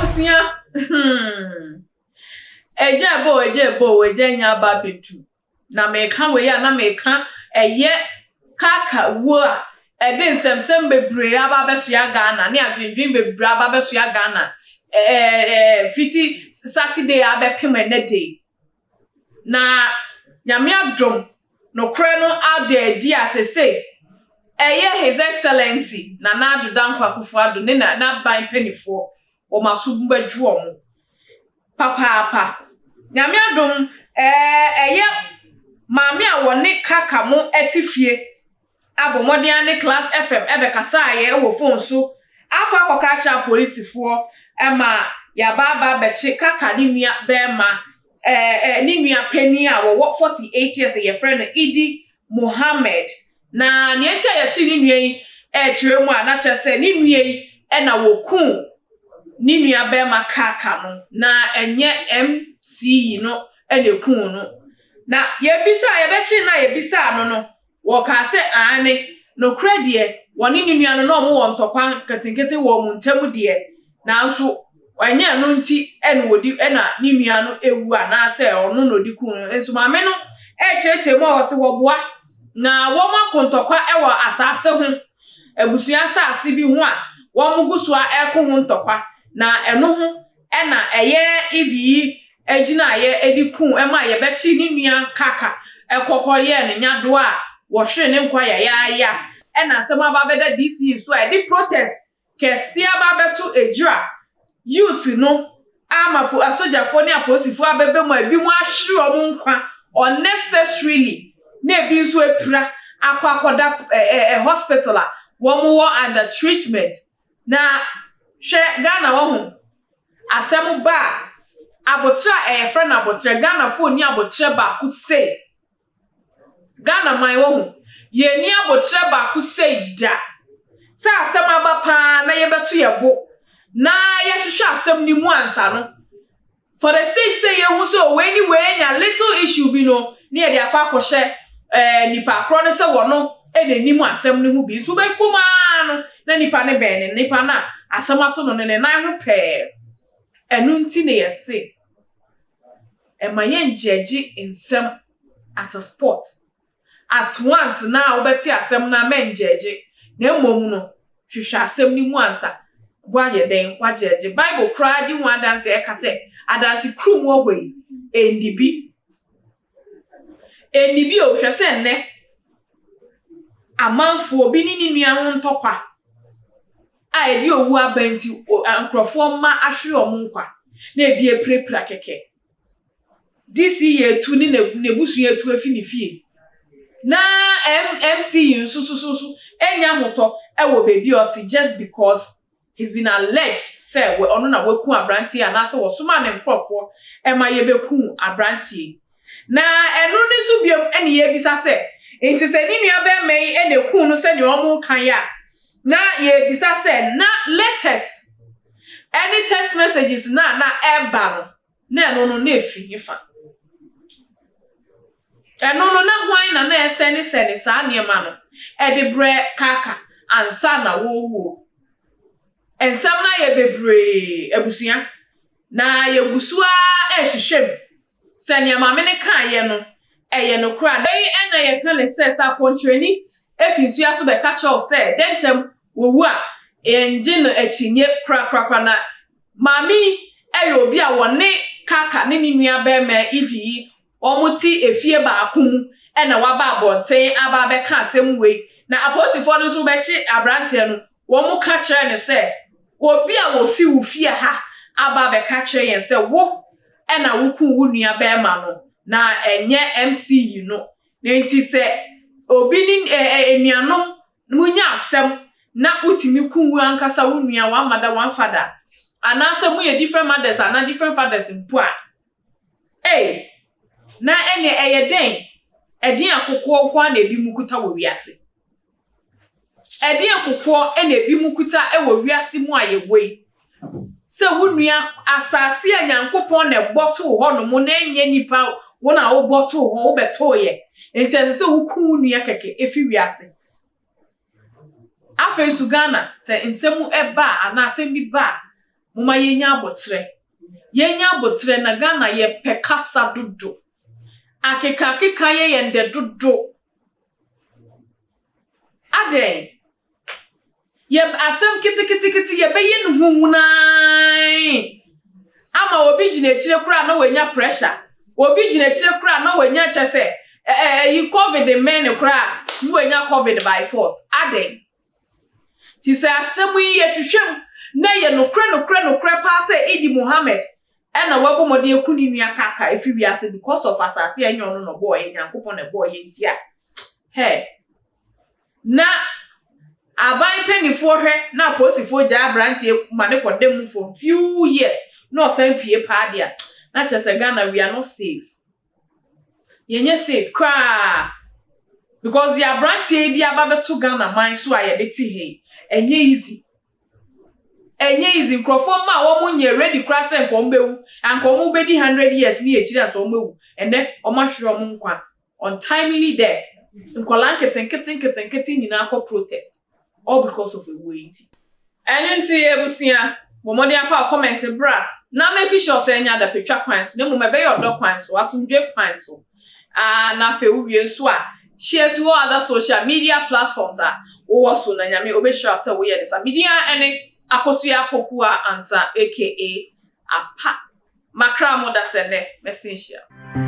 Ebusuya. Ejebo nya babedu. Na meka we ya na meka eye kaka wo a ede nsemsem bebre aba besoa Ghana ne adwendwen bebre aba besoa Ghana. Fiti Saturday abepem na day. Na nyame adom no kre no ade di asese His Excellency Nana Addo Dankwa Akufo-Addo ne na ban penifo o maso bumbadwu omo papa nyame adom maami a woni kaka mo etifie abomode ane Class FM ebe kasa aye wo phone so akwa cha police fo ema ya baba bechi kaka ni nua bema ni nua pani a wo 48 years ye friend Idi Mohammed na nieti ayachi ni nua yi chire mu na chese ni nua yi na wo kun ni nua bema kaka no na enye MC no ene kun no na yebisa no wo ka se ane no credit woni ni nua no mo won tokwan ketinketi wo mu ntamu de na nso wanya no nti ene wodi na ni nua no ewu ana se ono no di kun nso maame no cheche mo wo se wo boa na wo ma kontokwa ewo asase ho abusua asase bi ho a wo muguso a eko ho ntokwa na eno ho na eye idi ejina ye edikun ema ye bechi ni nua kaka ekokoye ne nyado a wo hwe ne nkwa ya na asem aba beda DC so e di protest kesi aba beto ejira youth no amapo asojafo ne aposifo abebe mu abi mu ahwe omo nkwa unnecessarily na ebi nso epira akwakoda hospital a wo mu under treatment na hwe Ghana wo ho asem ba abotra friend abotra Ghana phone ni abotra ba ku say Ghana man wo ho ye ni abotra ba ku say da sa asem aba pa na ye beto ye bo na ye hwehwe asem ni mu ansa no for the sake say ye hu so we nya little issue bi no na ye de akwa akwohye nipa kro ne se wo no enanimu asem ni hu bi so be kuma no na nipa ne be ne nipa na asem ato no ne nan ho pe enu nti ne ye se emaye njeji nsem at a sport at once na obeti asem na menjeje na emom no hwehwe asem ni mu ansa gwa ye den kwa jeje Bible cry di one dance e ka se adansi krum wo gwe endibi o hwe se nne amanfo obi ni nua ho ntokwa a edi owu abanti ankrofo ma ahwe omunkwa na ebi eprepra keke this year tu ni nebusu yetu afini fie na MC nsusususu enya hoto ewo baby oti just because he's been alleged say we ono na weku abrantie anase wo soma ne nkrofo ema yebeku abrantie na enu ni so biom ene yebisa se enti se ni nua be mai ene ku no se ne omo kan ya na yebisa se na latest any text messages na eba no na eno no na efi hifa eno no na hwan na esene sa niema no ede bre kaka ansa na wo ensam na ye bebre abusua na ye gusua ehwehwem se niema me ne kan ye no eye no kra na ye kan le se sa pontreni efinsu aso be ka cho se denchem wowu a enje no achinye kra na mami obi a woni kaka ne nua be ma idi omuti efie ba akum na waba abonten aba be ka asem we na aposifo no so be chi abrante no wo mu ka kire ne se obi a wo fi ufie ha aba be ka kire yen se wo na wuku wu nua be ma no na enye MC no na enti se obi ni enuanom munya asem na utimi kunwu ankasa wu nua one mother one father anasa mu ye different mothers and different fathers mpo a na ene eyeden edin akokwo kwa na ebi mukuta wo wiase edin akokwo ene ebi mukuta e wo wiase mu ayegwe se wu nua asase anyankopon na boto ho no mo na enye nipa wona wo boto ho wo beto ye enti se wu ku nua keke efi wiase afen su Ghana se nsemu eba ana asem bi ba muma yenya abotre na Ghana ye pekasa dodo akeka ye yende dodo aden ye asem kiti ye beye nhununai ama obi gina chire kura na wenya pressure obi gina chire kura na wenya chese you covid the men kura wenya covid by force aden ti say asem yi ye hwehwem na ye nokre pa say Idi Muhammad na wabo mode ekuni nua kaka efi wiase because of asase enyo no boy Nyankopon na boy ntia he na aban penifo hwe na posifo ja brantie mane kodem for few years no san pie pa dia na chese Ghana we are not safe yenye safe kwa because their brantie dia babeto Ghana man so ayede ti he enye easy nkrofo ma wo munye ready cross enkombewu ankomu bedi 100 years ni echiri aso ombewu ende omahwere om nkwa untimely death nkola nketen nyina akọ protest all because of a wait enunti ebusia momodi afa comment bra na make sure say nya da petwa kwan so nemu mebe yodo kwan so asumdwe kwan so na fe uwie nso a share to all other social media platforms wo so na nyame obehwa say wo ye this media ene Akosua Pokua Ansa aka Apa Makra Moda Sene Messenger